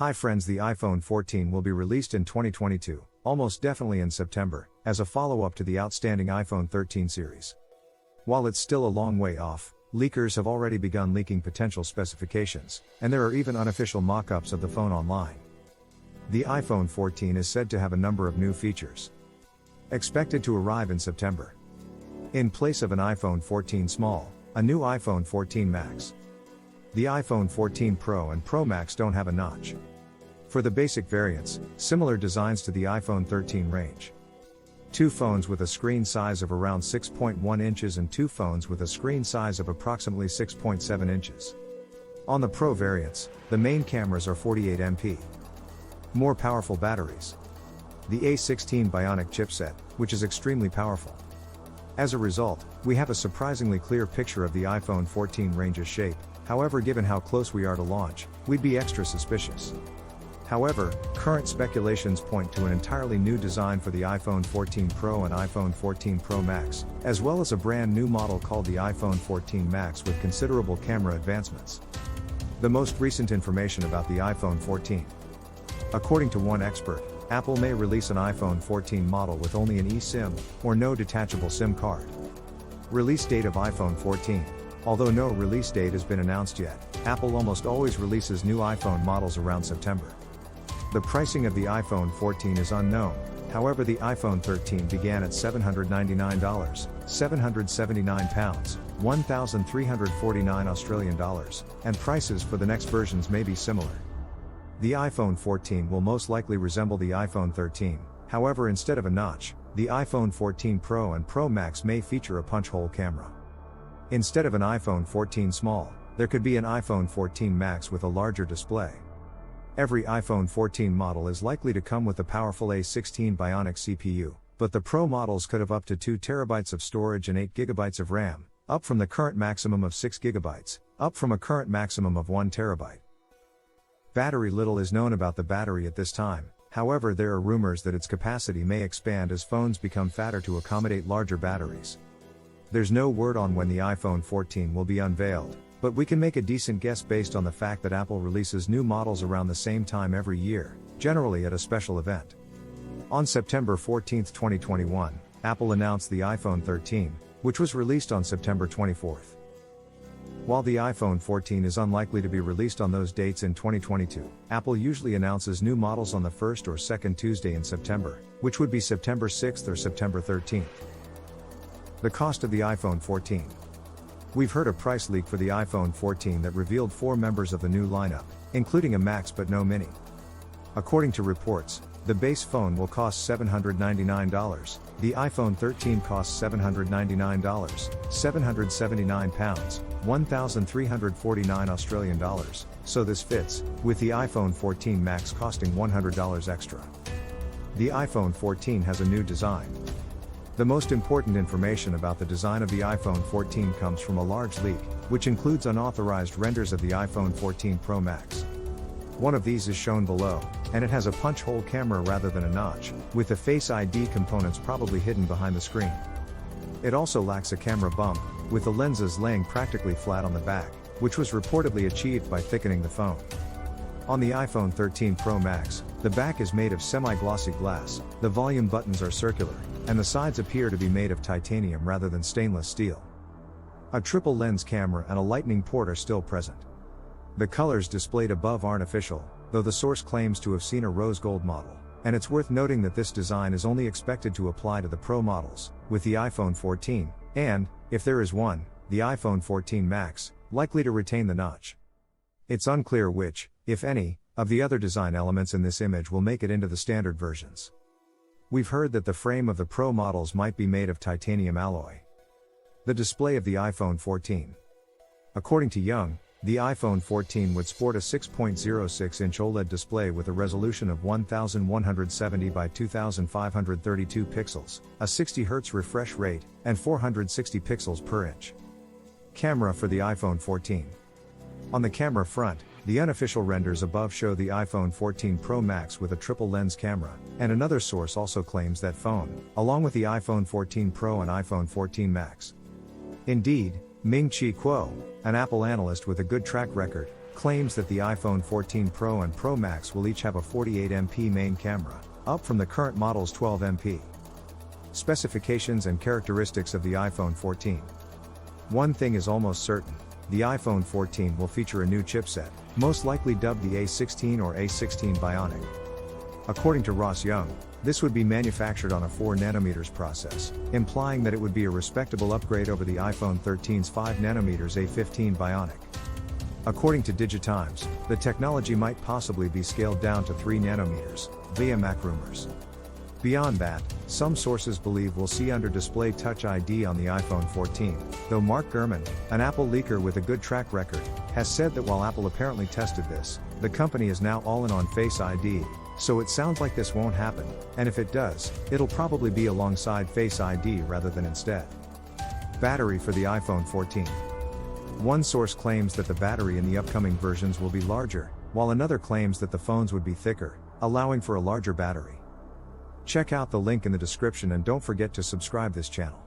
Hi friends, the iPhone 14 will be released in 2022, almost definitely in September, as a follow-up to the outstanding iPhone 13 series. While it's still a long way off, leakers have already begun leaking potential specifications, and there are even unofficial mock-ups of the phone online. The iPhone 14 is said to have a number of new features. Expected to arrive in September. In place of an iPhone 14 Small, a new iPhone 14 Max. The iPhone 14 Pro and Pro Max don't have a notch. For the basic variants, similar designs to the iPhone 13 range. Two phones with a screen size of around 6.1 inches and two phones with a screen size of approximately 6.7 inches. On the Pro variants, the main cameras are 48 MP. More powerful batteries. The A16 Bionic chipset, which is extremely powerful. As a result, we have a surprisingly clear picture of the iPhone 14 range's shape. However, given how close we are to launch, we'd be extra suspicious. However, current speculations point to an entirely new design for the iPhone 14 Pro and iPhone 14 Pro Max, as well as a brand new model called the iPhone 14 Max with considerable camera advancements. The most recent information about the iPhone 14. According to one expert, Apple may release an iPhone 14 model with only an eSIM, or no detachable SIM card. Release date of iPhone 14. Although no release date has been announced yet, Apple almost always releases new iPhone models around September. The pricing of the iPhone 14 is unknown, however the iPhone 13 began at $799, 779 pounds, 1,349 Australian dollars, and prices for the next versions may be similar. The iPhone 14 will most likely resemble the iPhone 13, however instead of a notch, the iPhone 14 Pro and Pro Max may feature a punch-hole camera. Instead of an iPhone 14 Small, there could be an iPhone 14 Max with a larger display. Every iPhone 14 model is likely to come with a powerful A16 Bionic CPU, but the Pro models could have up to 2 TB of storage and 8 GB of RAM, up from the current maximum of 6 GB, up from a current maximum of 1 TB. Battery. Little is known about the battery at this time, however there are rumors that its capacity may expand as phones become fatter to accommodate larger batteries. There's no word on when the iPhone 14 will be unveiled, but we can make a decent guess based on the fact that Apple releases new models around the same time every year, generally at a special event. On September 14, 2021, Apple announced the iPhone 13, which was released on September 24. While the iPhone 14 is unlikely to be released on those dates in 2022, Apple usually announces new models on the first or second Tuesday in September, which would be September 6 or September 13. The cost of the iPhone 14. We've heard a price leak for the iPhone 14 that revealed 4 members of the new lineup, including a Max but no Mini. According to reports, the base phone will cost $799, the iPhone 13 costs $799, 779 pounds, 1,349 Australian dollars, so this fits, with the iPhone 14 Max costing $100 extra. The iPhone 14 has a new design. The most important information about the design of the iPhone 14 comes from a large leak, which includes unauthorized renders of the iPhone 14 Pro Max. One of these is shown below, and it has a punch-hole camera rather than a notch, with the Face ID components probably hidden behind the screen. It also lacks a camera bump, with the lenses laying practically flat on the back, which was reportedly achieved by thickening the phone. On the iPhone 13 Pro Max, the back is made of semi-glossy glass, the volume buttons are circular, and the sides appear to be made of titanium rather than stainless steel. A triple lens camera and a lightning port are still present. The colors displayed above aren't official, though the source claims to have seen a rose gold model, and it's worth noting that this design is only expected to apply to the Pro models, with the iPhone 14, and, if there is one, the iPhone 14 Max, likely to retain the notch. It's unclear which, if any, of the other design elements in this image will make it into the standard versions. We've heard that the frame of the Pro models might be made of titanium alloy. The display of the iPhone 14. According to Young, the iPhone 14 would sport a 6.06-inch OLED display with a resolution of 1170 by 2532 pixels, a 60 Hz refresh rate, and 460 pixels per inch. Camera for the iPhone 14. On the camera front, the unofficial renders above show the iPhone 14 Pro Max with a triple lens camera, and another source also claims that phone, along with the iPhone 14 Pro and iPhone 14 Max. Indeed, Ming-Chi Kuo, an Apple analyst with a good track record, claims that the iPhone 14 Pro and Pro Max will each have a 48MP main camera, up from the current model's 12MP. Specifications and characteristics of the iPhone 14. One thing is almost certain: the iPhone 14 will feature a new chipset, most likely dubbed the A16 or A16 Bionic. According to Ross Young, this would be manufactured on a 4nm process, implying that it would be a respectable upgrade over the iPhone 13's 5nm A15 Bionic. According to Digitimes, the technology might possibly be scaled down to 3nm, via MacRumors. Beyond that, some sources believe we'll see under-display Touch ID on the iPhone 14, though Mark Gurman, an Apple leaker with a good track record, has said that while Apple apparently tested this, the company is now all in on Face ID, so it sounds like this won't happen, and if it does, it'll probably be alongside Face ID rather than instead. Battery for the iPhone 14. One source claims that the battery in the upcoming versions will be larger, while another claims that the phones would be thicker, allowing for a larger battery. Check out the link in the description and don't forget to subscribe this channel.